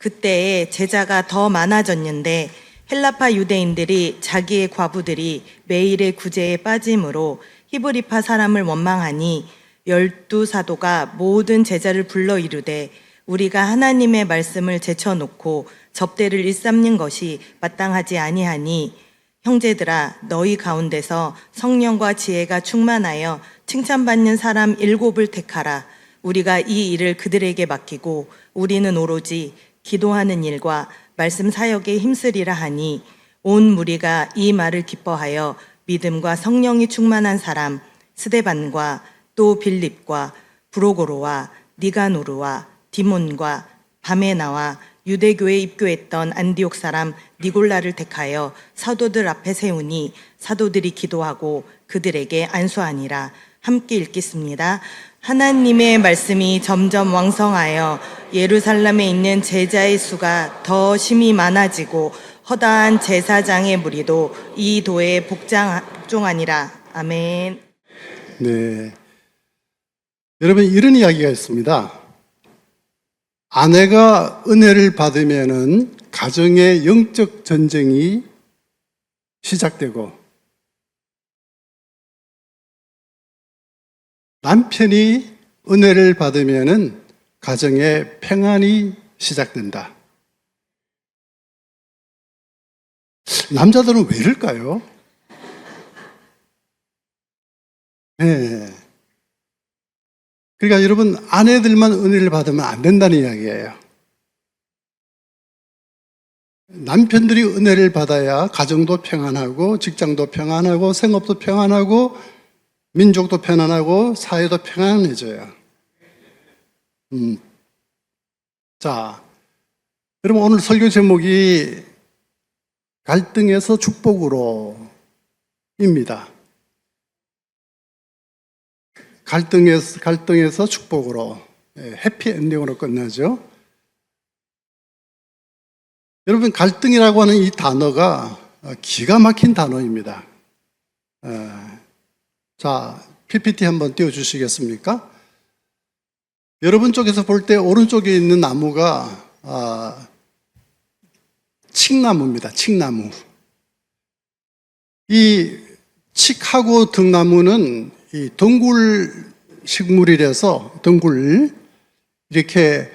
그때에 제자가 더 많아졌는데 헬라파 유대인들이 자기의 과부들이 매일의 구제에 빠짐으로 히브리파 사람을 원망하니 12사도가 모든 제자를 불러 이르되 우리가 하나님의 말씀을 제쳐놓고 접대를 일삼는 것이 마땅하지 아니하니 형제들아 너희 가운데서 성령과 지혜가 충만하여 칭찬받는 사람 7을 택하라. 우리가 이 일을 그들에게 맡기고 우리는 오로지 기도하는 일과 말씀 사역에 힘쓰리라 하니 온 무리가 이 말을 기뻐하여 믿음과 성령이 충만한 사람 스데반과 또 빌립과 브로고로와 니가노르와 디몬과 바메나와 유대교에 입교했던 안디옥 사람 니골라를 택하여 사도들 앞에 세우니 사도들이 기도하고 그들에게 안수하니라. 함께 읽겠습니다. 하나님의 말씀이 점점 왕성하여 예루살렘에 있는 제자의 수가 더 심히 많아지고 허다한 제사장의 무리도 이 도에 복종하니라. 아멘. 네. 여러분, 이런 이야기가 있습니다. 아내가 은혜를 받으면은 가정의 영적 전쟁이 시작되고 남편이 은혜를 받으면은 가정의 평안이 시작된다. 남자들은 왜 이럴까요? 네. 그러니까 여러분, 아내들만 은혜를 받으면 안 된다는 이야기예요. 남편들이 은혜를 받아야 가정도 평안하고 직장도 평안하고 생업도 평안하고 민족도 편안하고 사회도 평안해져요. 자, 여러분, 오늘 설교 제목이 갈등에서 축복으로입니다. 갈등에서 축복으로, 해피엔딩으로 끝나죠. 여러분, 갈등이라고 하는 이 단어가 기가 막힌 단어입니다. 자, PPT 한번 띄워주시겠습니까? 여러분 쪽에서 볼 때 오른쪽에 있는 나무가 칡나무입니다. 칡나무. 이 칡하고 등나무는 이 덩굴 식물이라서 덩굴 이렇게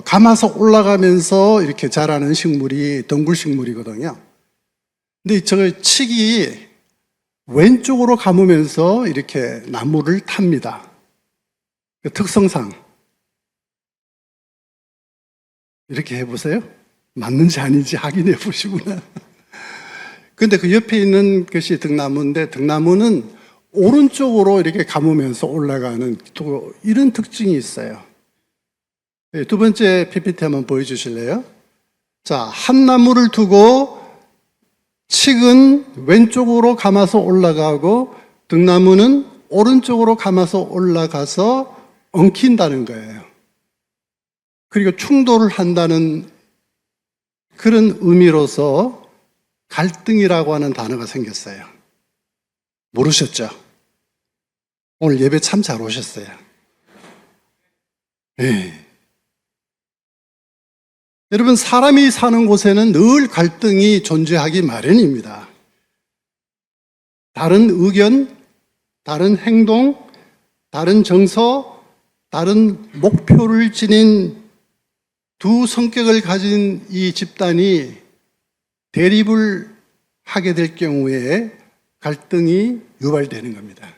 감아서 올라가면서 이렇게 자라는 식물이 덩굴 식물이거든요. 근데 저 칡이 왼쪽으로 감으면서 이렇게 나무를 탑니다. 그 특성상 이렇게 해보세요. 맞는지 아닌지 확인해 보시구나. 근데 그 옆에 있는 것이 등나무인데 등나무는 오른쪽으로 이렇게 감으면서 올라가는 또 이런 특징이 있어요. 두 번째 PPT 한번 보여주실래요? 자, 한 나무를 두고 칡은 왼쪽으로 감아서 올라가고 등나무는 오른쪽으로 감아서 올라가서 엉킨다는 거예요. 그리고 충돌을 한다는 그런 의미로서 갈등이라고 하는 단어가 생겼어요. 모르셨죠? 오늘 예배 참 잘 오셨어요. 네. 여러분, 사람이 사는 곳에는 늘 갈등이 존재하기 마련입니다. 다른 의견, 다른 행동, 다른 정서, 다른 목표를 지닌 두 성격을 가진 이 집단이 대립을 하게 될 경우에 갈등이 유발되는 겁니다.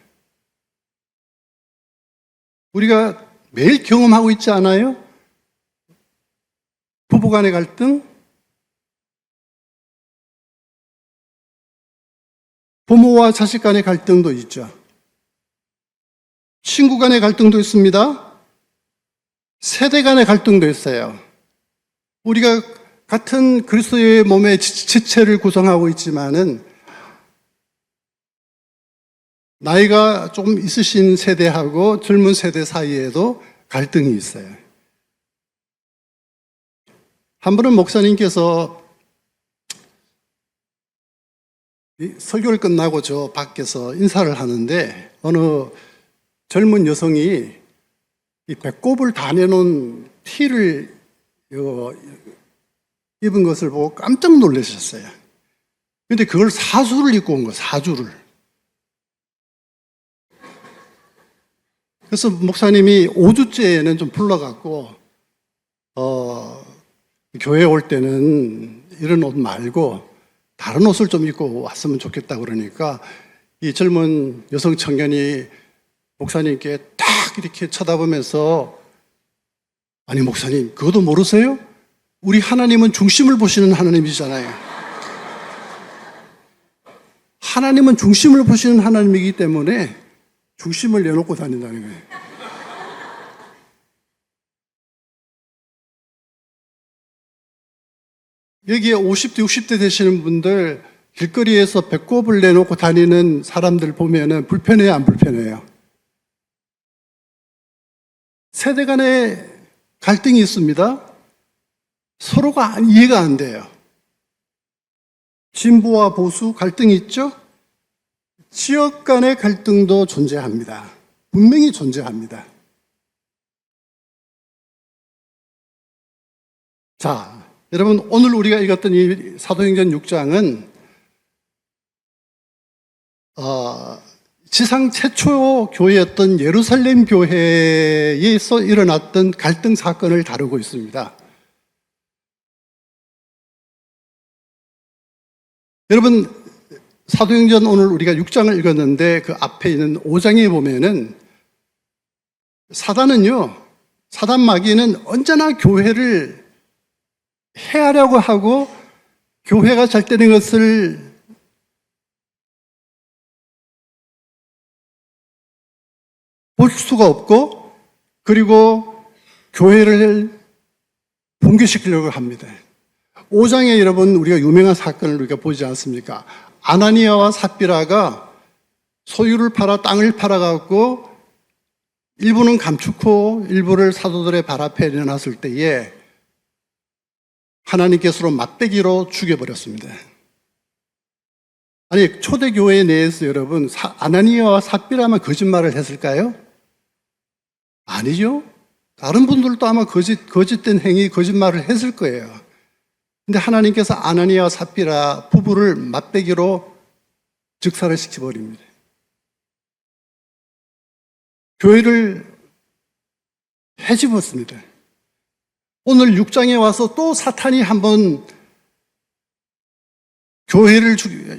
우리가 매일 경험하고 있지 않아요? 부부 간의 갈등, 부모와 자식 간의 갈등도 있죠. 친구 간의 갈등도 있습니다. 세대 간의 갈등도 있어요. 우리가 같은 그리스도의 몸의 지체를 구성하고 있지만은 나이가 조금 있으신 세대하고 젊은 세대 사이에도 갈등이 있어요. 한 번은 목사님께서 설교를 끝나고 저 밖에서 인사를 하는데 어느 젊은 여성이 이 배꼽을 다 내놓은 티를 이거 입은 것을 보고 깜짝 놀라셨어요. 근데 그걸 사주를 입고 온 거예요, 사주를. 그래서 목사님이 5주째에는 좀 불러갖고, 교회 올 때는 이런 옷 말고 다른 옷을 좀 입고 왔으면 좋겠다 그러니까 이 젊은 여성 청년이 목사님께 딱 이렇게 쳐다보면서, 아니 목사님 그것도 모르세요? 우리 하나님은 중심을 보시는 하나님이잖아요. 하나님은 중심을 보시는 하나님이기 때문에 중심을 내놓고 다닌다는 거예요. 여기에 50대, 60대 되시는 분들 길거리에서 배꼽을 내놓고 다니는 사람들 보면은 불편해요, 안 불편해요? 세대 간의 갈등이 있습니다. 서로가 이해가 안 돼요. 진보와 보수 갈등이 있죠? 지역 간의 갈등도 존재합니다. 분명히 존재합니다. 자, 여러분 오늘 우리가 읽었던 이 사도행전 6장은 지상 최초 교회였던 예루살렘 교회에서 일어났던 갈등 사건을 다루고 있습니다. 여러분 사도행전 오늘 우리가 6장을 읽었는데 그 앞에 있는 5장에 보면은 사단 마귀는 언제나 교회를 해하려고 하고 교회가 잘 되는 것을 볼 수가 없고, 그리고 교회를 붕괴시키려고 합니다. 5장에 여러분 우리가 유명한 사건을 우리가 보지 않습니까? 아나니아와 삽비라가 소유를 팔아 땅을 팔아갖고 일부는 감추고 일부를 사도들의 발 앞에 내놨을 때에 하나님께서 맞배기로 죽여버렸습니다. 아니 초대교회 내에서 여러분 아나니아와 삽비라만 거짓말을 했을까요? 아니죠. 다른 분들도 아마 거짓된 행위, 거짓말을 했을 거예요. 근데 하나님께서 아나니아와 삽비라 부부를 맞배기로 즉사를 시켜버립니다. 교회를 해집었습니다. 오늘 6장에 와서 또 사탄이 한번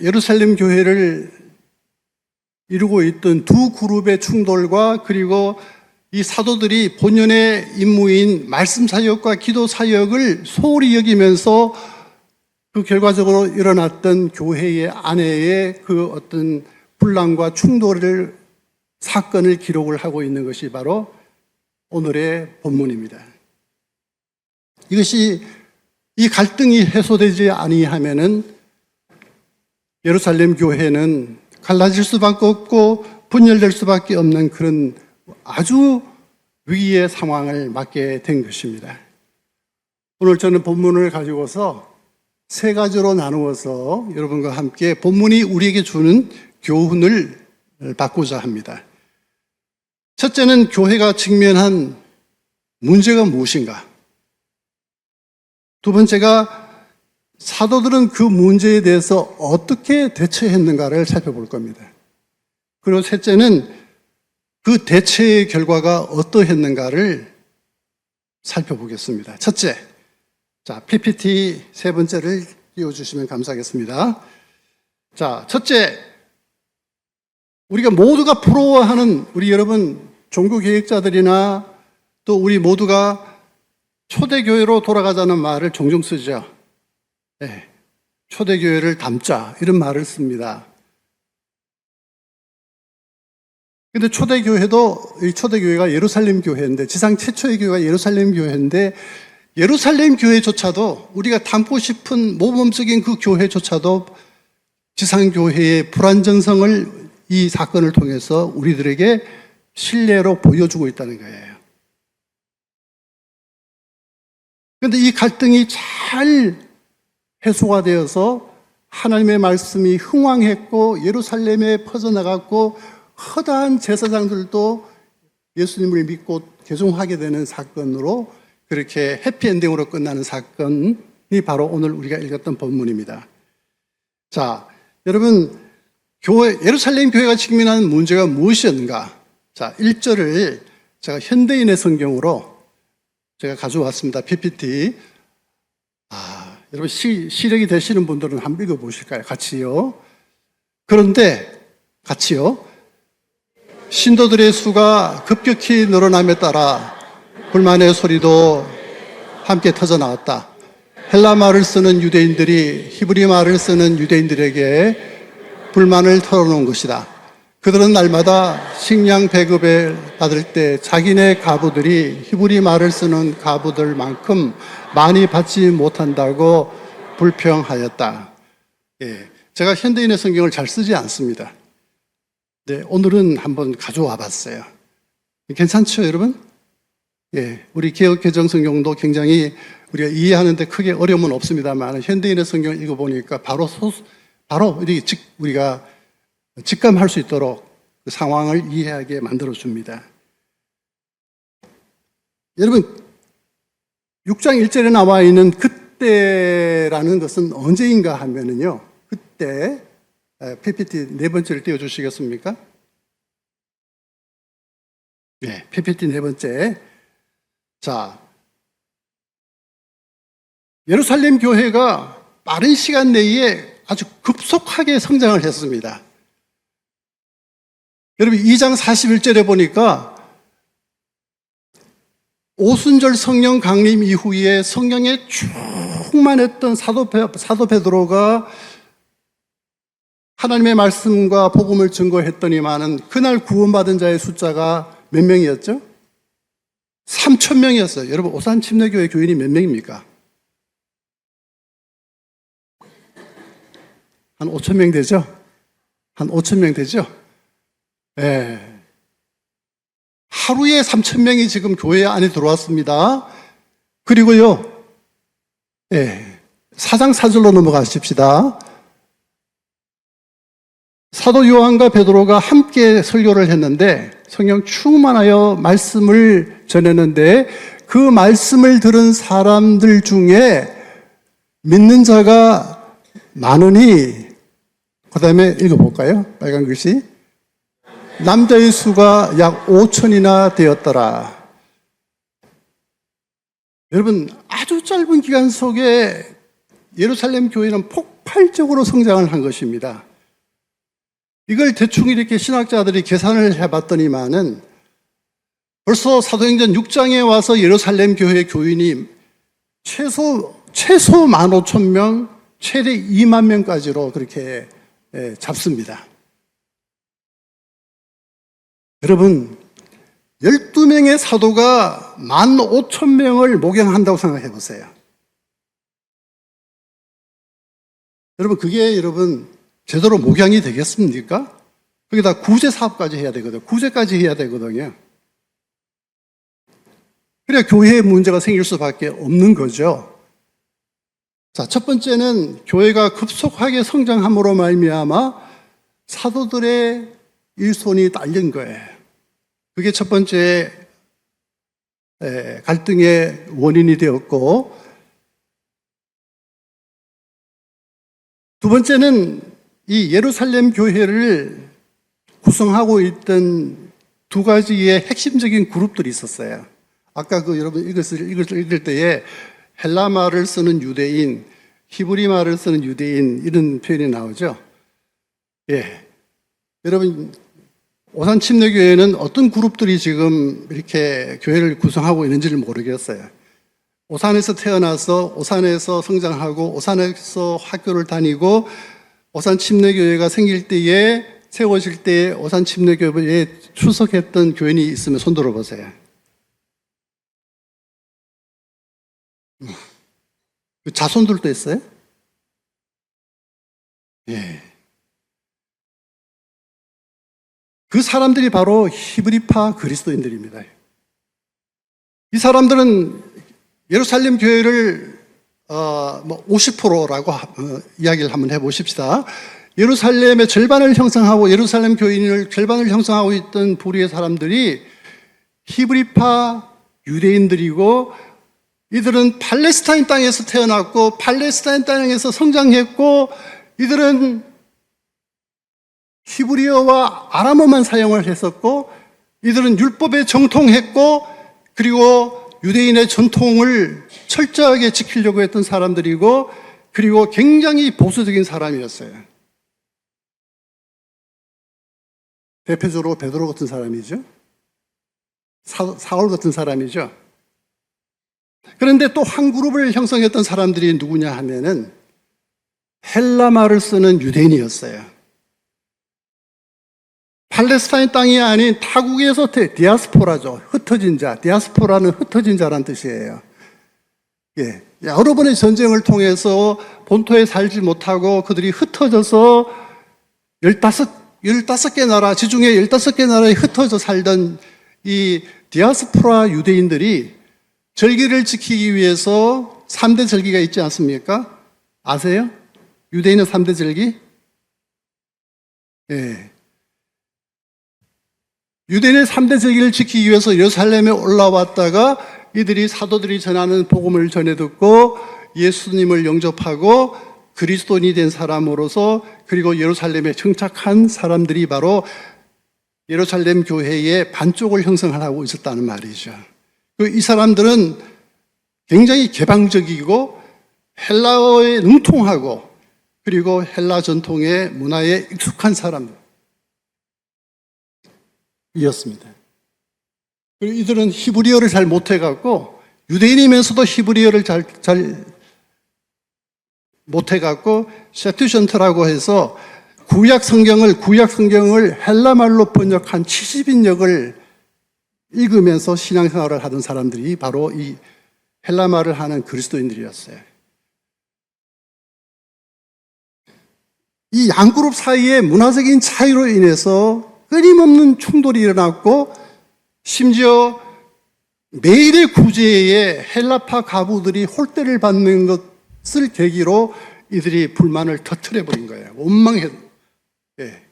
예루살렘 교회를 이루고 있던 두 그룹의 충돌과, 그리고 이 사도들이 본연의 임무인 말씀 사역과 기도 사역을 소홀히 여기면서 그 결과적으로 일어났던 교회의 안에의 그 어떤 분란과 사건을 기록을 하고 있는 것이 바로 오늘의 본문입니다. 이 갈등이 해소되지 아니하면은 예루살렘 교회는 갈라질 수밖에 없고 분열될 수밖에 없는 그런 아주 위기의 상황을 맞게 된 것입니다. 오늘 저는 본문을 가지고서 세 가지로 나누어서 여러분과 함께 본문이 우리에게 주는 교훈을 받고자 합니다. 첫째는 교회가 직면한 문제가 무엇인가? 두 번째가 사도들은 그 문제에 대해서 어떻게 대처했는가를 살펴볼 겁니다. 그리고 셋째는 그 대처의 결과가 어떠했는가를 살펴보겠습니다. 첫째, 자, PPT 세 번째를 띄워주시면 감사하겠습니다. 자, 첫째, 우리가 모두가 부러워하는 우리 여러분 종교개혁자들이나 또 우리 모두가 초대교회로 돌아가자는 말을 종종 쓰죠. 네, 초대교회를 담자 이런 말을 씁니다. 근데 초대교회가 예루살렘 교회인데, 지상 최초의 교회가 예루살렘 교회인데, 예루살렘 교회조차도 우리가 담고 싶은 모범적인 그 교회조차도 지상교회의 불완전성을 이 사건을 통해서 우리들에게 신뢰로 보여주고 있다는 거예요. 그런데 이 갈등이 잘 해소가 되어서 하나님의 말씀이 흥왕했고 예루살렘에 퍼져나갔고 허다한 제사장들도 예수님을 믿고 개종하게 되는 사건으로, 그렇게 해피엔딩으로 끝나는 사건이 바로 오늘 우리가 읽었던 본문입니다. 자, 여러분, 예루살렘 교회가 직면하는 문제가 무엇이었는가? 자, 1절을 제가 현대인의 성경으로 제가 가져왔습니다. PPT. 여러분 시력이 되시는 분들은 한번 읽어보실까요? 같이요. 그런데 같이요. 신도들의 수가 급격히 늘어남에 따라 불만의 소리도 함께 터져나왔다. 헬라 말을 쓰는 유대인들이 히브리 말을 쓰는 유대인들에게 불만을 털어놓은 것이다. 그들은 날마다 식량 배급을 받을 때 자기네 가부들이 히브리 말을 쓰는 가부들만큼 많이 받지 못한다고 불평하였다. 예, 제가 현대인의 성경을 잘 쓰지 않습니다. 네, 오늘은 한번 가져와 봤어요. 괜찮죠, 여러분? 예, 우리 개역개정 성경도 굉장히 우리가 이해하는데 크게 어려움은 없습니다만 현대인의 성경을 읽어보니까 바로 이렇게 우리가 직감할 수 있도록 그 상황을 이해하게 만들어줍니다. 여러분, 6장 1절에 나와 있는 그때라는 것은 언제인가 하면은요, 그때, PPT 네 번째를 띄워주시겠습니까? 네, PPT 네 번째. 자, 예루살렘 교회가 빠른 시간 내에 아주 급속하게 성장을 했습니다. 여러분 2장 41절에 보니까 오순절 성령 강림 이후에 성령에 충만했던 사도 베드로가 하나님의 말씀과 복음을 증거했더니만은 그날 구원받은 자의 숫자가 몇 명이었죠? 3,000명이었어요. 여러분 오산 침례교회 교인이 몇 명입니까? 한 5,000명 되죠? 한 5,000명 되죠? 예. 하루에 3,000명이 지금 교회 안에 들어왔습니다. 그리고요, 예. 4장 4절로 넘어가십시다. 사도 요한과 베드로가 함께 설교를 했는데 성령 충만하여 말씀을 전했는데 그 말씀을 들은 사람들 중에 믿는 자가 많으니 그 다음에 읽어볼까요? 빨간 글씨. 남자의 수가 약 5천이나 되었더라. 여러분, 아주 짧은 기간 속에 예루살렘 교회는 폭발적으로 성장을 한 것입니다. 이걸 대충 이렇게 신학자들이 계산을 해봤더니만은 벌써 사도행전 6장에 와서 예루살렘 교회 교인이 최소 15,000명, 최대 2만 명까지로 그렇게 잡습니다. 여러분, 12명의 사도가 15,000명을 목양한다고 생각해 보세요. 여러분, 그게 제대로 목양이 되겠습니까? 거기다 구제 사업까지 해야 되거든요. 구제까지 해야 되거든요. 그래야 교회에 문제가 생길 수밖에 없는 거죠. 자, 첫 번째는 교회가 급속하게 성장함으로 말미암아 사도들의 일손이 딸린 거예요. 그게 첫 번째 갈등의 원인이 되었고, 두 번째는 이 예루살렘 교회를 구성하고 있던 두 가지의 핵심적인 그룹들이 있었어요. 아까 여러분 읽을 때에 헬라 말을 쓰는 유대인, 히브리 말을 쓰는 유대인 이런 표현이 나오죠. 예, 여러분 오산 침례교회는 어떤 그룹들이 지금 이렇게 교회를 구성하고 있는지를 모르겠어요. 오산에서 태어나서 오산에서 성장하고 오산에서 학교를 다니고 오산 침례교회가 생길 때에 세워질 때에 오산 침례교회에 출석했던 교인이 있으면 손 들어보세요. 자손들도 있어요? 예. 그 사람들이 바로 히브리파 그리스도인들입니다. 이 사람들은 예루살렘 교회를 50%라고 이야기를 한번 해보십시다. 예루살렘의 절반을 형성하고 예루살렘 교인을 절반을 형성하고 있던 부류의 사람들이 히브리파 유대인들이고 이들은 팔레스타인 땅에서 태어났고 팔레스타인 땅에서 성장했고 이들은 히브리어와 아람어만 사용을 했었고 이들은 율법에 정통했고 그리고 유대인의 전통을 철저하게 지키려고 했던 사람들이고 그리고 굉장히 보수적인 사람이었어요. 대표적으로 베드로 같은 사람이죠. 사울 같은 사람이죠. 그런데 또 한 그룹을 형성했던 사람들이 누구냐 하면은 헬라말을 쓰는 유대인이었어요. 팔레스타인 땅이 아닌 타국에서 디아스포라죠. 흩어진 자. 디아스포라는 흩어진 자란 뜻이에요. 예. 여러 번의 전쟁을 통해서 본토에 살지 못하고 그들이 흩어져서 15개 나라, 지중해 15개 나라에 흩어져 살던 이 디아스포라 유대인들이 절기를 지키기 위해서 3대 절기가 있지 않습니까? 아세요? 유대인의 3대 절기? 예. 유대인의 3대 절기를 지키기 위해서 예루살렘에 올라왔다가 이들이 사도들이 전하는 복음을 전해 듣고 예수님을 영접하고 그리스도인이 된 사람으로서 그리고 예루살렘에 정착한 사람들이 바로 예루살렘 교회의 반쪽을 형성하고 있었다는 말이죠. 이 사람들은 굉장히 개방적이고 헬라어에 능통하고 그리고 헬라 전통의 문화에 익숙한 사람들이었습니다. 그리고 이들은 히브리어를 잘 못해갖고 유대인이면서도 히브리어를 잘 못해갖고 세투션트라고 해서 구약 성경을 헬라말로 번역한 70인역을 읽으면서 신앙생활을 하던 사람들이 바로 이 헬라말을 하는 그리스도인들이었어요. 이 양그룹 사이의 문화적인 차이로 인해서 끊임없는 충돌이 일어났고 심지어 매일의 구제에 헬라파 가부들이 홀대를 받는 것을 계기로 이들이 불만을 터뜨려버린 거예요. 원망해서. 예.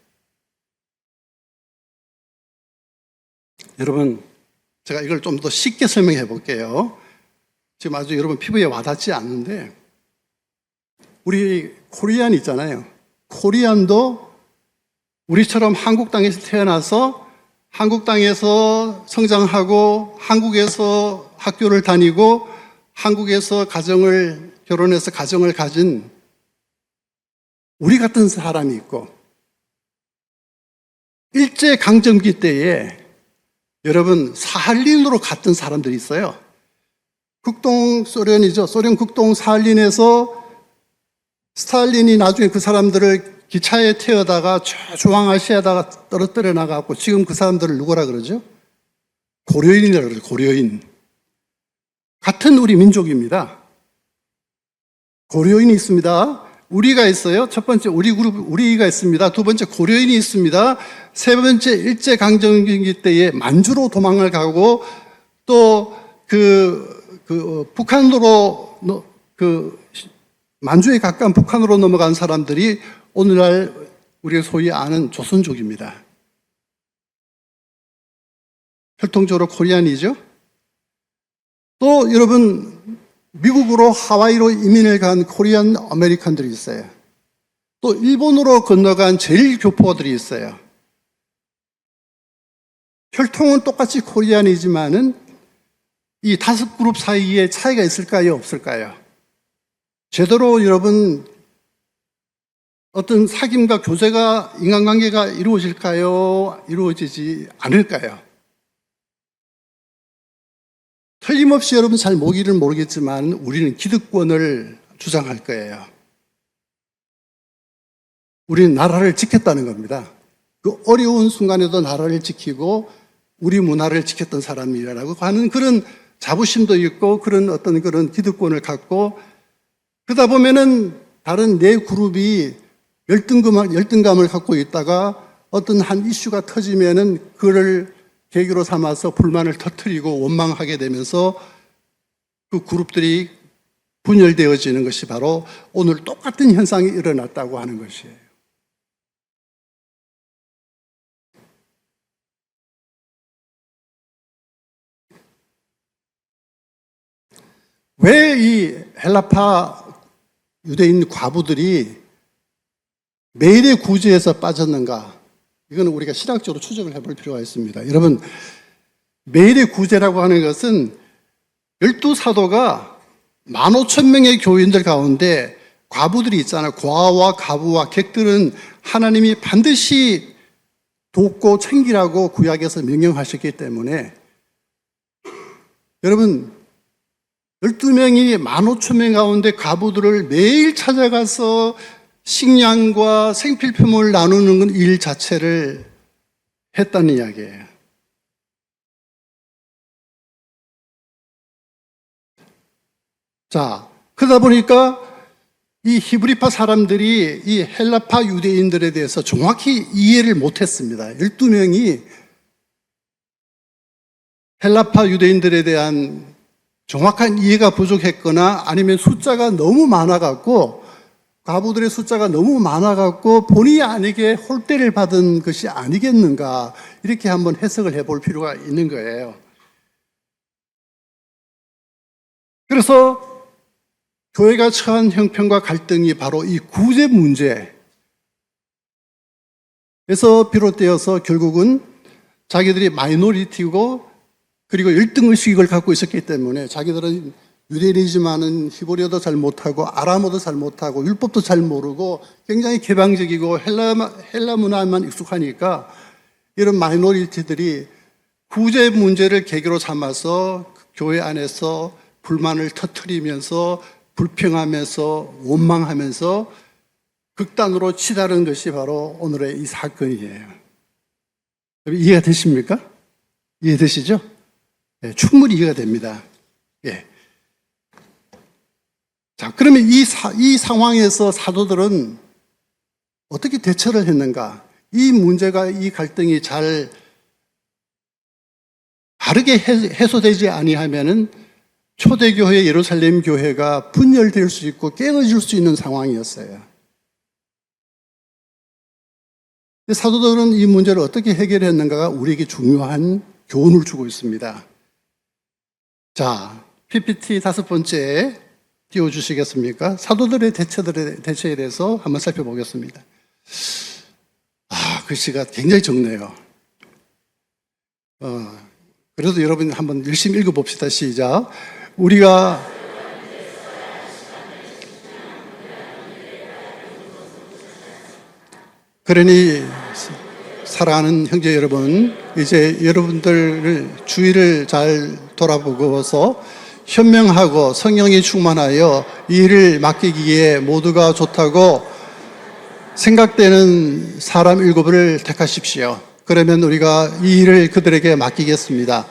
여러분, 제가 이걸 좀 더 쉽게 설명해 볼게요. 지금 아주 여러분 피부에 와닿지 않는데, 우리 코리안 있잖아요. 코리안도 우리처럼 한국 땅에서 태어나서 한국 땅에서 성장하고 한국에서 학교를 다니고 한국에서 결혼해서 가정을 가진 우리 같은 사람이 있고 일제강점기 때에 여러분 사할린으로 갔던 사람들이 있어요. 소련이죠. 소련 국동 사할린에서 스탈린이 나중에 그 사람들을 기차에 태워다가 중앙아시아에다가 떨어뜨려 나가고 지금 그 사람들을 누구라 그러죠? 고려인이라고 그러죠. 고려인. 같은 우리 민족입니다. 고려인이 있습니다. 우리가 있어요. 첫 번째 우리가 있습니다. 두 번째 고려인이 있습니다. 세 번째 일제강점기 때에 만주로 도망을 가고 또 북한으로 만주에 가까운 북한으로 넘어간 사람들이 오늘날 우리가 소위 아는 조선족입니다. 혈통적으로 코리안이죠. 또 여러분 미국으로 하와이로 이민을 간 코리안 아메리칸들이 있어요. 또 일본으로 건너간 제일 교포들이 있어요. 혈통은 똑같이 코리안이지만은 이 5그룹 사이에 차이가 있을까요? 없을까요? 제대로 여러분 어떤 사귐과 교제가 인간관계가 이루어질까요? 이루어지지 않을까요? 틀림없이 여러분 잘 모기를 모르겠지만 우리는 기득권을 주장할 거예요. 우리는 나라를 지켰다는 겁니다. 그 어려운 순간에도 나라를 지키고 우리 문화를 지켰던 사람이라고 하는 그런 자부심도 있고 그런 기득권을 갖고 그러다 보면은 다른 네 그룹이 열등감을 갖고 있다가 어떤 한 이슈가 터지면은 그를 계기로 삼아서 불만을 터뜨리고 원망하게 되면서 그 그룹들이 분열되어지는 것이 바로 오늘 똑같은 현상이 일어났다고 하는 것이에요. 왜 이 헬라파 유대인 과부들이 메일의 구제에서 빠졌는가? 이거는 우리가 신학적으로 추적을 해볼 필요가 있습니다. 여러분, 메일의 구제라고 하는 것은 12사도가 15,000명의 교인들 가운데 과부들이 있잖아요. 과와 가부와 객들은 하나님이 반드시 돕고 챙기라고 구약에서 명령하셨기 때문에 여러분 12명이 15,000명 가운데 과부들을 매일 찾아가서 식량과 생필품을 나누는 일 자체를 했다는 이야기예요. 자, 그러다 보니까 이 히브리파 사람들이 이 헬라파 유대인들에 대해서 정확히 이해를 못했습니다. 12명이 헬라파 유대인들에 대한 정확한 이해가 부족했거나 아니면 숫자가 너무 많아갖고 과부들의 숫자가 너무 많아갖고 본의 아니게 홀대를 받은 것이 아니겠는가 이렇게 한번 해석을 해볼 필요가 있는 거예요. 그래서 교회가 처한 형편과 갈등이 바로 이 구제 문제에서 비롯되어서 결국은 자기들이 마이너리티고 그리고 열등의식을 갖고 있었기 때문에 자기들은 유대인이지만은 히브리어도 잘 못하고 아람어도 잘 못하고 율법도 잘 모르고 굉장히 개방적이고 헬라 문화만 익숙하니까 이런 마이너리티들이 구제 문제를 계기로 삼아서 교회 안에서 불만을 터뜨리면서 불평하면서 원망하면서 극단으로 치달은 것이 바로 오늘의 이 사건이에요. 이해가 되십니까? 이해되시죠? 네, 충분히 이해가 됩니다. 예. 자, 그러면 이 상황에서 사도들은 어떻게 대처를 했는가? 이 문제가, 이 갈등이 잘 바르게 해소되지 아니하면은 초대교회 예루살렘 교회가 분열될 수 있고 깨어질 수 있는 상황이었어요. 사도들은 이 문제를 어떻게 해결했는가가 우리에게 중요한 교훈을 주고 있습니다. 자, PPT 5번째 띄워주시겠습니까? 사도들의 대처에 대해서 한번 살펴보겠습니다. 글씨가 굉장히 적네요. 그래도 여러분 한번 열심히 읽어봅시다. 시작. 우리가 그러니 사랑하는 형제 여러분, 이제 여러분들 주위를 잘 돌아보고서 현명하고 성령이 충만하여 이 일을 맡기기에 모두가 좋다고 생각되는 사람 7을 택하십시오. 그러면 우리가 이 일을 그들에게 맡기겠습니다.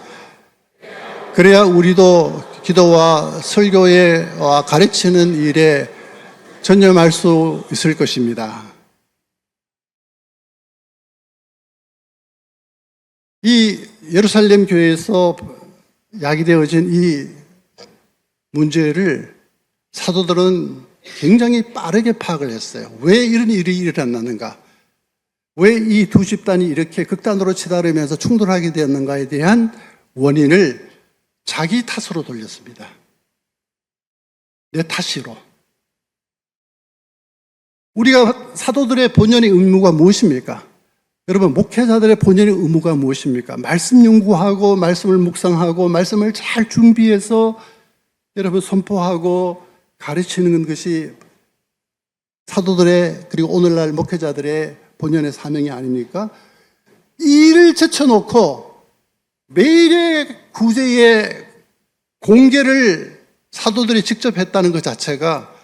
그래야 우리도 기도와 설교와 가르치는 일에 전념할 수 있을 것입니다. 이 예루살렘 교회에서 야기되어진 이 문제를 사도들은 굉장히 빠르게 파악을 했어요. 왜 이런 일이 일어났는가? 왜 이 두 집단이 이렇게 극단으로 치달으면서 충돌하게 되었는가에 대한 원인을 자기 탓으로 돌렸습니다. 내 탓이로. 우리가 사도들의 본연의 의무가 무엇입니까? 여러분, 목회자들의 본연의 의무가 무엇입니까? 말씀 연구하고 말씀을 묵상하고 말씀을 잘 준비해서 여러분 선포하고 가르치는 것이 사도들의 그리고 오늘날 목회자들의 본연의 사명이 아닙니까? 이 일을 제쳐놓고 매일의 구제의 공개를 사도들이 직접 했다는 것 자체가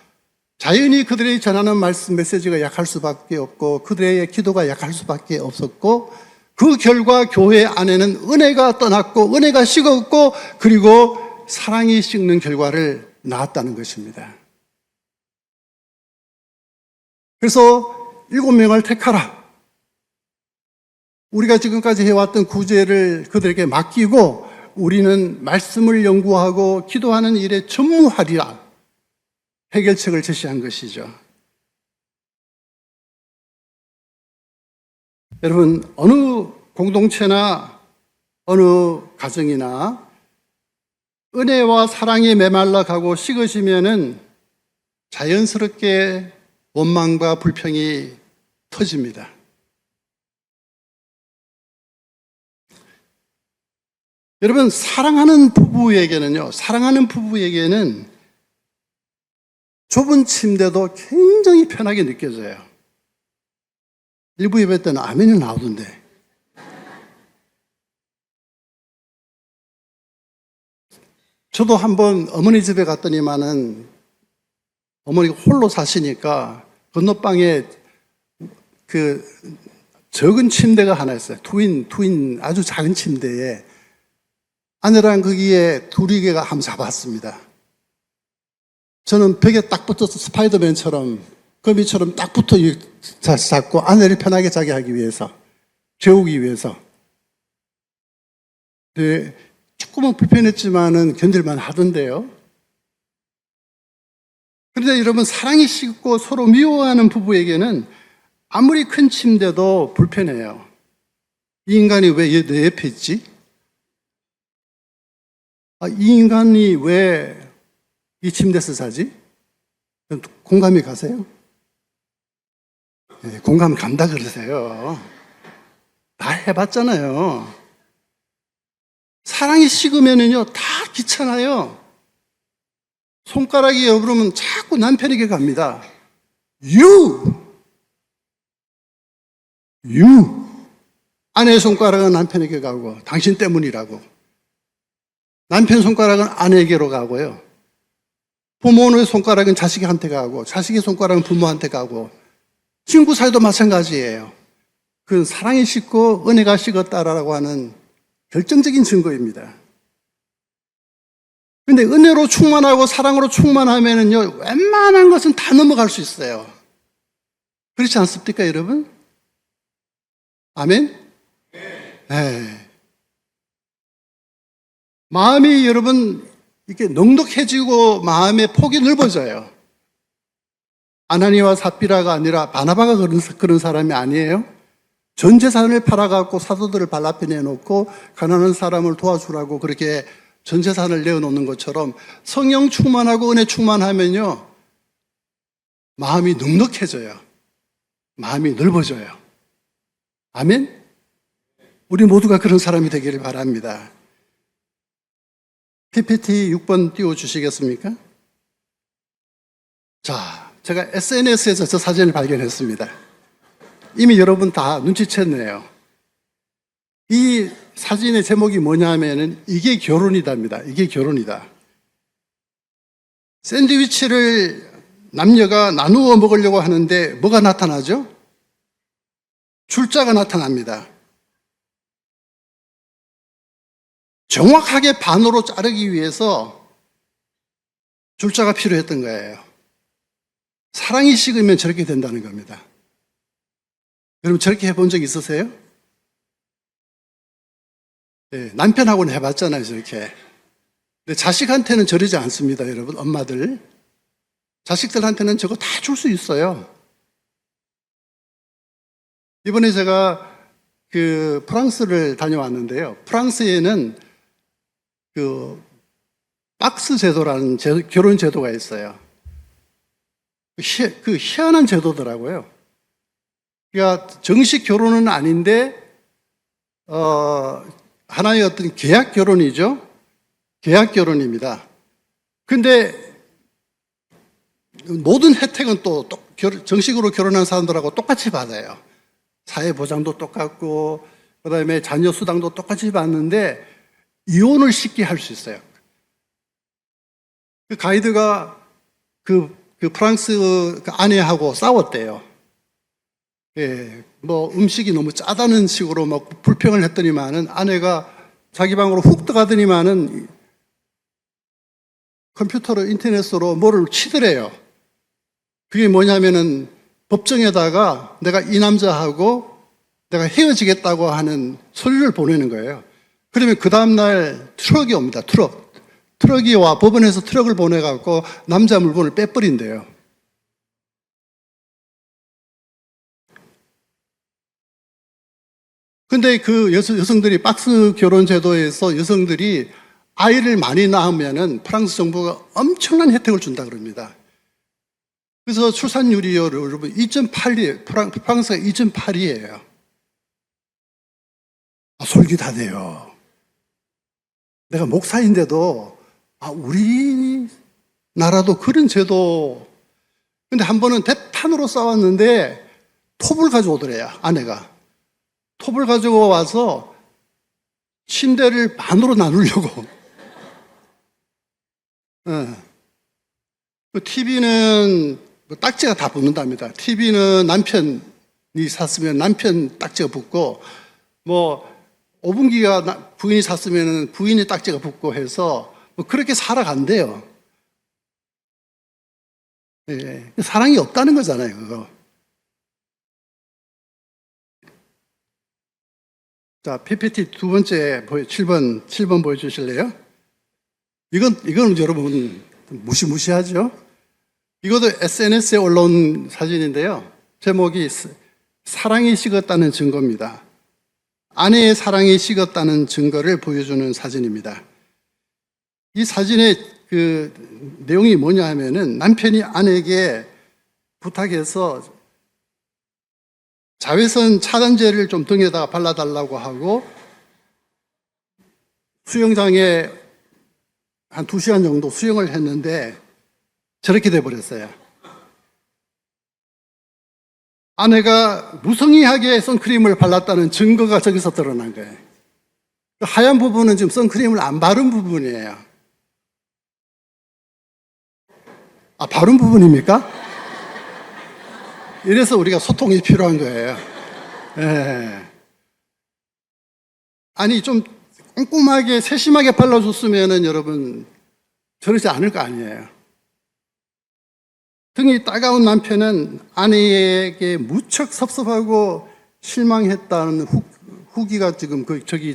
자연히 그들이 전하는 말씀 메시지가 약할 수밖에 없고 그들의 기도가 약할 수밖에 없었고 그 결과 교회 안에는 은혜가 떠났고 은혜가 식었고 그리고 사랑이 식는 결과를 낳았다는 것입니다. 그래서 7명을 택하라. 우리가 지금까지 해왔던 구제를 그들에게 맡기고 우리는 말씀을 연구하고 기도하는 일에 전무하리라. 해결책을 제시한 것이죠. 여러분, 어느 공동체나 어느 가정이나 은혜와 사랑에 메말라 가고 식으시면은 자연스럽게 원망과 불평이 터집니다. 여러분, 사랑하는 부부에게는 좁은 침대도 굉장히 편하게 느껴져요. 일부 예배 때는 아멘이 나오던데. 저도 한번 어머니 집에 갔더니만은 어머니가 홀로 사시니까 건너방에 그 적은 침대가 하나 있어요. 트윈 아주 작은 침대에 아내랑 거기에 둘이가 한번 잡았습니다. 저는 벽에 딱 붙어서 스파이더맨처럼 거미처럼 딱 붙어 잡고 아내를 편하게 자게 하기 위해서, 재우기 위해서. 네, 조금은 불편했지만은 견딜만 하던데요. 그런데 여러분, 사랑이 식고 서로 미워하는 부부에게는 아무리 큰 침대도 불편해요. 이 인간이 왜 내 옆에 있지? 이 인간이 왜 이 침대에서 자지? 공감이 가세요? 네, 공감 간다 그러세요. 다 해봤잖아요. 사랑이 식으면은요, 다 귀찮아요. 손가락이 여부르면 자꾸 남편에게 갑니다. You! 아내의 손가락은 남편에게 가고, 당신 때문이라고. 남편 손가락은 아내에게로 가고요. 부모의 손가락은 자식한테 가고, 자식의 손가락은 부모한테 가고, 친구 사이도 마찬가지예요. 그건 사랑이 식고 은혜가 식었다라고 하는 결정적인 증거입니다. 근데 은혜로 충만하고 사랑으로 충만하면은요, 웬만한 것은 다 넘어갈 수 있어요. 그렇지 않습니까, 여러분? 아멘? 네. 마음이 여러분, 이렇게 넉넉해지고 마음의 폭이 넓어져요. 아나니와 삽비라가 아니라 바나바가 그런 사람이 아니에요. 전 재산을 팔아갖고 사도들을 발 앞에 내놓고 가난한 사람을 도와주라고 그렇게 전 재산을 내어놓는 것처럼 성령 충만하고 은혜 충만하면요, 마음이 넉넉해져요. 마음이 넓어져요. 아멘? 우리 모두가 그런 사람이 되기를 바랍니다. PPT 6번 띄워주시겠습니까? 자, 제가 SNS에서 저 사진을 발견했습니다. 이미 여러분 다 눈치챘네요. 이 사진의 제목이 뭐냐 하면은 이게 결혼이답니다. 이게 결혼이다. 샌드위치를 남녀가 나누어 먹으려고 하는데 뭐가 나타나죠? 줄자가 나타납니다. 정확하게 반으로 자르기 위해서 줄자가 필요했던 거예요. 사랑이 식으면 저렇게 된다는 겁니다. 여러분, 저렇게 해본 적 있으세요? 네, 남편하고는 해봤잖아요, 저렇게. 근데 자식한테는 저러지 않습니다, 여러분, 엄마들. 자식들한테는 저거 다 줄 수 있어요. 이번에 제가 프랑스를 다녀왔는데요. 프랑스에는 박스 제도라는 결혼 제도가 있어요. 희한한 제도더라고요. 그러니까 정식 결혼은 아닌데, 하나의 어떤 계약 결혼이죠. 계약 결혼입니다. 근데 모든 혜택은 또 정식으로 결혼한 사람들하고 똑같이 받아요. 사회보장도 똑같고, 그 다음에 자녀 수당도 똑같이 받는데, 이혼을 쉽게 할 수 있어요. 그 가이드가 프랑스 아내하고 싸웠대요. 예, 음식이 너무 짜다는 식으로 막 불평을 했더니만은 아내가 자기 방으로 훅 들어가더니만은 컴퓨터로 인터넷으로 뭐를 치더래요. 그게 뭐냐면은 법정에다가 내가 이 남자하고 내가 헤어지겠다고 하는 서류를 보내는 거예요. 그러면 그 다음날 트럭이 옵니다. 트럭이 와 법원에서 트럭을 보내갖고 남자 물건을 빼버린대요. 근데 그 여성들이 박스 결혼 제도에서 여성들이 아이를 많이 낳으면은 프랑스 정부가 엄청난 혜택을 준다 그럽니다. 그래서 출산율이 여러분 2.8이, 프랑스가 2.8이에요. 솔깃하대요. 내가 목사인데도, 우리나라도 그런 제도. 근데 한 번은 대탄으로 싸웠는데 톱을 가져오더래요, 아내가. 톱을 가지고 와서 침대를 반으로 나누려고. TV는 딱지가 다 붙는답니다. TV는 남편이 샀으면 남편 딱지가 붙고, 오븐기가 부인이 샀으면 부인이 딱지가 붙고 해서 그렇게 살아간대요. 예, 사랑이 없다는 거잖아요, 그거. 자, PPT 두 번째 7번 보여주실래요? 이건 여러분 무시무시하죠? 이것도 SNS에 올라온 사진인데요. 제목이 사랑이 식었다는 증거입니다. 아내의 사랑이 식었다는 증거를 보여주는 사진입니다. 이 사진의 그 내용이 뭐냐 하면은 남편이 아내에게 부탁해서 자외선 차단제를 좀 등에다가 발라달라고 하고 수영장에 한 2시간 정도 수영을 했는데 저렇게 돼버렸어요. 아내가 무성의하게 선크림을 발랐다는 증거가 저기서 드러난 거예요. 하얀 부분은 지금 선크림을 안 바른 부분이에요. 바른 부분입니까? 이래서 우리가 소통이 필요한 거예요. 예. 아니, 좀 꼼꼼하게, 세심하게 발라줬으면은 여러분, 저러지 않을 거 아니에요. 등이 따가운 남편은 아내에게 무척 섭섭하고 실망했다는 후기가 지금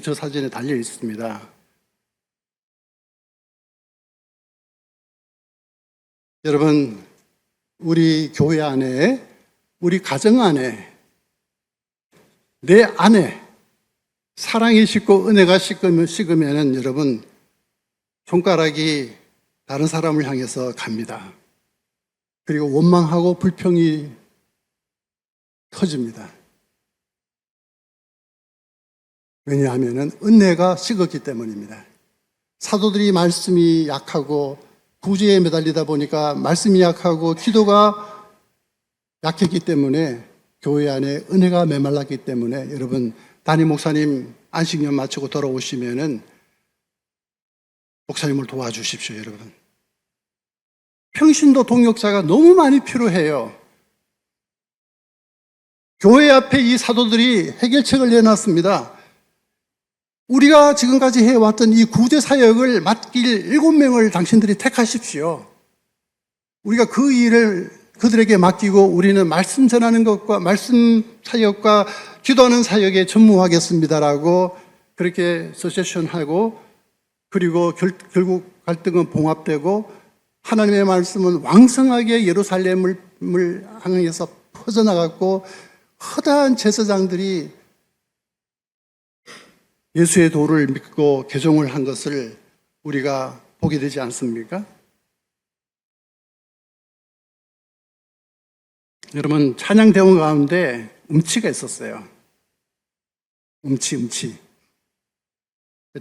저 사진에 달려 있습니다. 여러분, 우리 교회 안에, 우리 가정 안에, 내 안에 사랑이 식고 은혜가 식으면은 여러분, 손가락이 다른 사람을 향해서 갑니다. 그리고 원망하고 불평이 터집니다. 왜냐하면 은혜가 식었기 때문입니다. 사도들이 말씀이 약하고 구제에 매달리다 보니까 말씀이 약하고 기도가 약했기 때문에 교회 안에 은혜가 메말랐기 때문에 여러분 담임 목사님 안식년 마치고 돌아오시면은 목사님을 도와주십시오, 여러분. 평신도 동역자가 너무 많이 필요해요. 교회 앞에 이 사도들이 해결책을 내놨습니다. 우리가 지금까지 해왔던 이 구제 사역을 맡길 7명을 당신들이 택하십시오. 우리가 그 일을 그들에게 맡기고 우리는 말씀 전하는 것과 말씀 사역과 기도하는 사역에 전무하겠습니다라고 그렇게 서제션하고, 그리고 결국 갈등은 봉합되고 하나님의 말씀은 왕성하게 예루살렘을 향해서 퍼져나갔고 허다한 제사장들이 예수의 도를 믿고 개종을 한 것을 우리가 보게 되지 않습니까? 여러분, 찬양 대원 가운데 음치가 있었어요. 음치.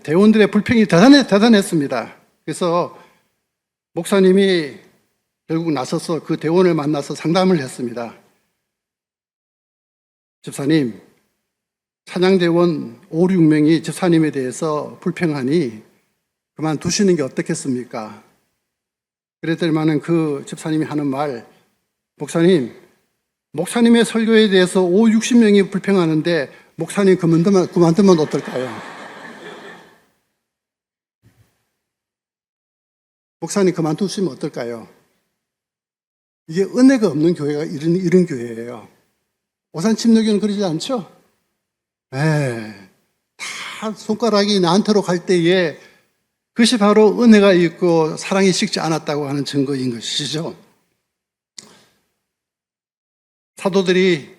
대원들의 불평이 대단했습니다. 그래서 목사님이 결국 나서서 그 대원을 만나서 상담을 했습니다. 집사님, 찬양대원 5, 6명이 집사님에 대해서 불평하니 그만두시는 게 어떻겠습니까? 그랬더니만은 그 집사님이 하는 말, 목사님의 설교에 대해서 5, 60명이 불평하는데 목사님 그만두면 어떨까요? 목사님 그만두시면 어떨까요? 이게 은혜가 없는 교회가 이런 교회예요. 오산침례교는 그러지 않죠? 네. 다 손가락이 나한테로 갈 때에 그것이 바로 은혜가 있고 사랑이 식지 않았다고 하는 증거인 것이죠. 사도들이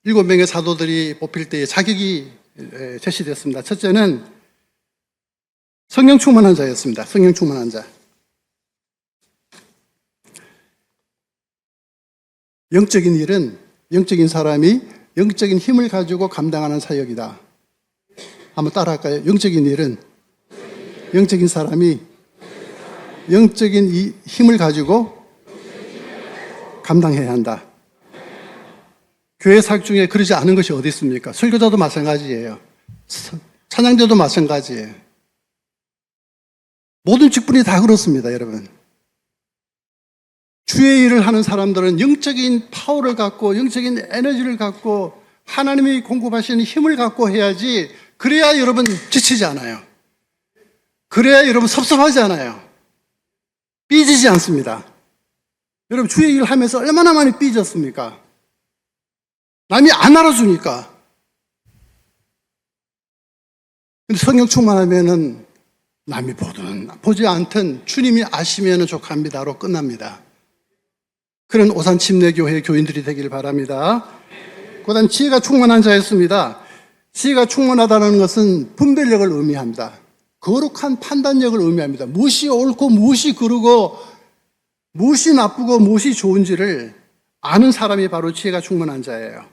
7명의 사도들이 뽑힐 때에 자격이 제시됐습니다. 첫째는 성령 충만한 자였습니다. 성령 충만한 자. 영적인 일은 영적인 사람이 영적인 힘을 가지고 감당하는 사역이다. 한번 따라할까요? 영적인 일은 영적인 사람이 영적인 이 힘을 가지고 감당해야 한다. 교회 사역 중에 그러지 않은 것이 어디 있습니까? 설교자도 마찬가지예요. 찬양자도 마찬가지예요. 모든 직분이 다 그렇습니다, 여러분. 주의 일을 하는 사람들은 영적인 파워를 갖고 영적인 에너지를 갖고 하나님이 공급하시는 힘을 갖고 해야지. 그래야 여러분 지치지 않아요. 그래야 여러분 섭섭하지 않아요. 삐지지 않습니다. 여러분 주의 일을 하면서 얼마나 많이 삐졌습니까? 남이 안 알아주니까. 근데 성령 충만하면은 남이 보지 않든 주님이 아시면은 족합니다로 끝납니다. 그런 오산 침례교회 교인들이 되기를 바랍니다. 그다음 지혜가 충만한 자였습니다. 지혜가 충만하다는 것은 분별력을 의미합니다. 거룩한 판단력을 의미합니다. 무엇이 옳고 무엇이 그르고 무엇이 나쁘고 무엇이 좋은지를 아는 사람이 바로 지혜가 충만한 자예요.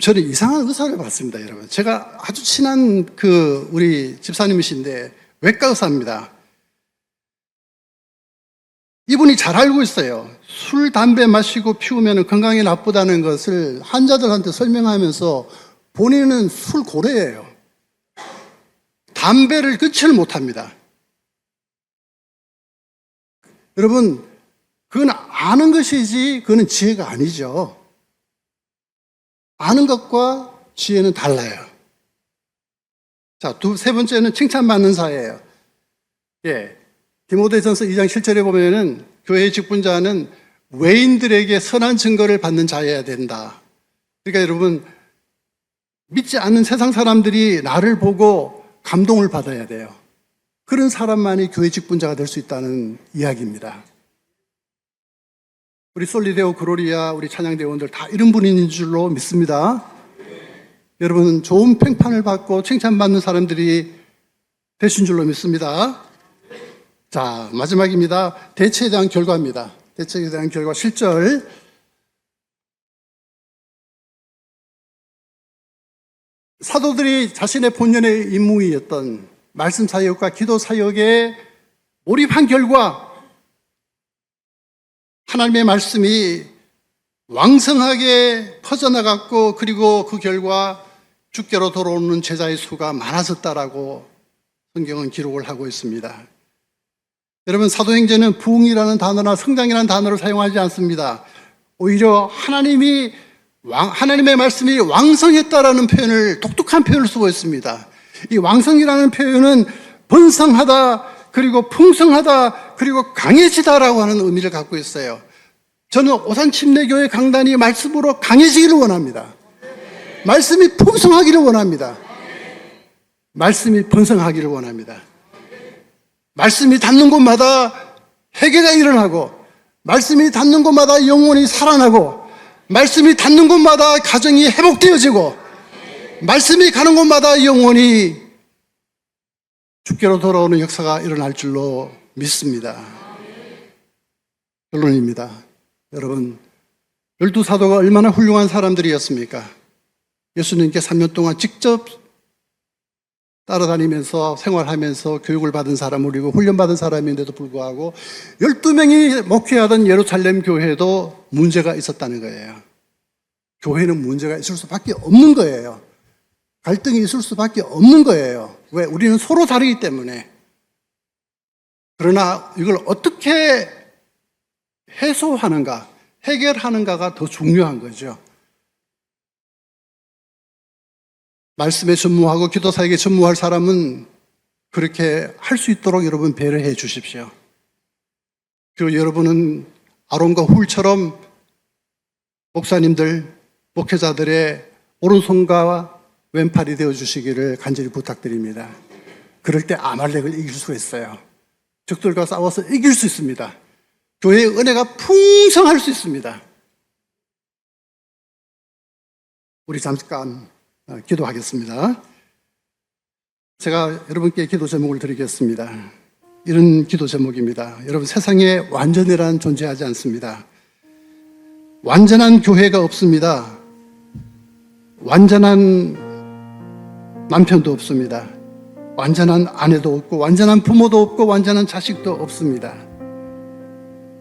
저는 이상한 의사를 봤습니다, 여러분. 제가 아주 친한 우리 집사님이신데 외과 의사입니다. 이분이 잘 알고 있어요. 술, 담배 마시고 피우면 건강에 나쁘다는 것을 환자들한테 설명하면서 본인은 술 고래예요. 담배를 끊지를 못합니다. 여러분, 그건 아는 것이지 그거는 지혜가 아니죠. 아는 것과 지혜는 달라요. 자, 세 번째는 칭찬받는 사예요. 예. 디모데전서 2장 7절에 보면은 교회의 직분자는 외인들에게 선한 증거를 받는 자여야 된다. 그러니까 여러분, 믿지 않는 세상 사람들이 나를 보고 감동을 받아야 돼요. 그런 사람만이 교회 직분자가 될 수 있다는 이야기입니다. 우리 솔리데오 그로리아, 우리 찬양대원들 다 이런 분인 줄로 믿습니다. 여러분, 좋은 평판을 받고 칭찬받는 사람들이 되신 줄로 믿습니다. 자, 마지막입니다. 대처에 대한 결과입니다. 대처에 대한 결과 7절. 사도들이 자신의 본연의 임무이었던 말씀 사역과 기도 사역에 몰입한 결과 하나님의 말씀이 왕성하게 퍼져나갔고, 그리고 그 결과 주께로 돌아오는 제자의 수가 많아졌다라고 성경은 기록을 하고 있습니다. 여러분, 사도행전은 부흥이라는 단어나 성장이라는 단어를 사용하지 않습니다. 오히려 하나님의 말씀이 왕성했다라는 표현을, 독특한 표현을 쓰고 있습니다. 이 왕성이라는 표현은 번성하다, 그리고 풍성하다, 그리고 강해지다라고 하는 의미를 갖고 있어요. 저는 오산 침례교회 강단이 말씀으로 강해지기를 원합니다. 말씀이 풍성하기를 원합니다. 말씀이 번성하기를 원합니다. 말씀이 닿는 곳마다 회개가 일어나고, 말씀이 닿는 곳마다 영혼이 살아나고, 말씀이 닿는 곳마다 가정이 회복되어지고, 말씀이 가는 곳마다 영혼이 주께로 돌아오는 역사가 일어날 줄로 믿습니다. 결론입니다. 여러분, 12사도가 얼마나 훌륭한 사람들이었습니까? 예수님께 3년 동안 직접 따라다니면서 생활하면서 교육을 받은 사람이고 훈련받은 사람인데도 불구하고 12명이 목회하던 예루살렘 교회도 문제가 있었다는 거예요. 교회는 문제가 있을 수밖에 없는 거예요. 갈등이 있을 수밖에 없는 거예요. 왜? 우리는 서로 다르기 때문에. 그러나 이걸 어떻게 해소하는가, 해결하는가가 더 중요한 거죠. 말씀에 전무하고 기도 사역에 전무할 사람은 그렇게 할 수 있도록 여러분 배려해 주십시오. 그리고 여러분은 아론과 훌처럼 목사님들, 목회자들의 오른손과 왼팔이 되어 주시기를 간절히 부탁드립니다. 그럴 때 아말렉을 이길 수가 있어요. 적들과 싸워서 이길 수 있습니다. 교회의 은혜가 풍성할 수 있습니다. 우리 잠깐 기도하겠습니다. 제가 여러분께 기도 제목을 드리겠습니다. 이런 기도 제목입니다. 여러분, 세상에 완전이란 존재하지 않습니다. 완전한 교회가 없습니다. 완전한 남편도 없습니다. 완전한 아내도 없고, 완전한 부모도 없고, 완전한 자식도 없습니다.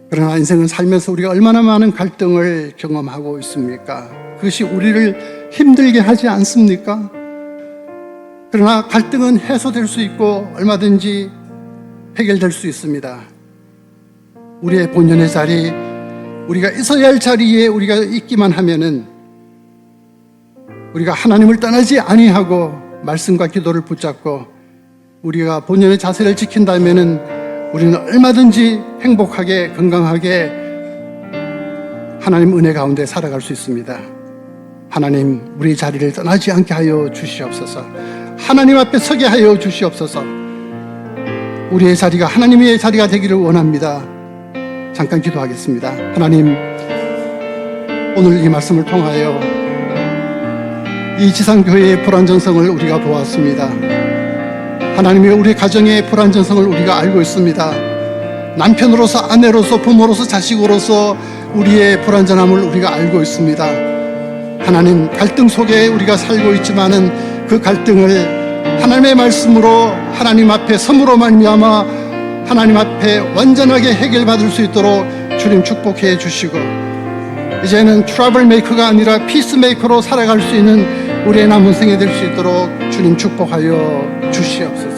그러나 인생을 살면서 우리가 얼마나 많은 갈등을 경험하고 있습니까? 그것이 우리를 힘들게 하지 않습니까? 그러나 갈등은 해소될 수 있고 얼마든지 해결될 수 있습니다. 우리의 본연의 자리, 우리가 있어야 할 자리에 우리가 있기만 하면은 우리가 하나님을 떠나지 아니하고 말씀과 기도를 붙잡고 우리가 본연의 자세를 지킨다면은 우리는 얼마든지 행복하게 건강하게 하나님 은혜 가운데 살아갈 수 있습니다. 하나님, 우리 자리를 떠나지 않게 하여 주시옵소서. 하나님 앞에 서게 하여 주시옵소서. 우리의 자리가 하나님의 자리가 되기를 원합니다. 잠깐 기도하겠습니다. 하나님, 오늘 이 말씀을 통하여 이 지상교회의 불완전성을 우리가 보았습니다. 하나님의 우리 가정의 불완전성을 우리가 알고 있습니다. 남편으로서, 아내로서, 부모로서, 자식으로서 우리의 불완전함을 우리가 알고 있습니다. 하나님, 갈등 속에 우리가 살고 있지만은 그 갈등을 하나님의 말씀으로 하나님 앞에 섬으로 말미암아 하나님 앞에 완전하게 해결받을 수 있도록 주님 축복해 주시고, 이제는 트러블 메이커가 아니라 피스 메이커로 살아갈 수 있는 우리의 남은 생에 될 수 있도록 주님 축복하여 주시옵소서.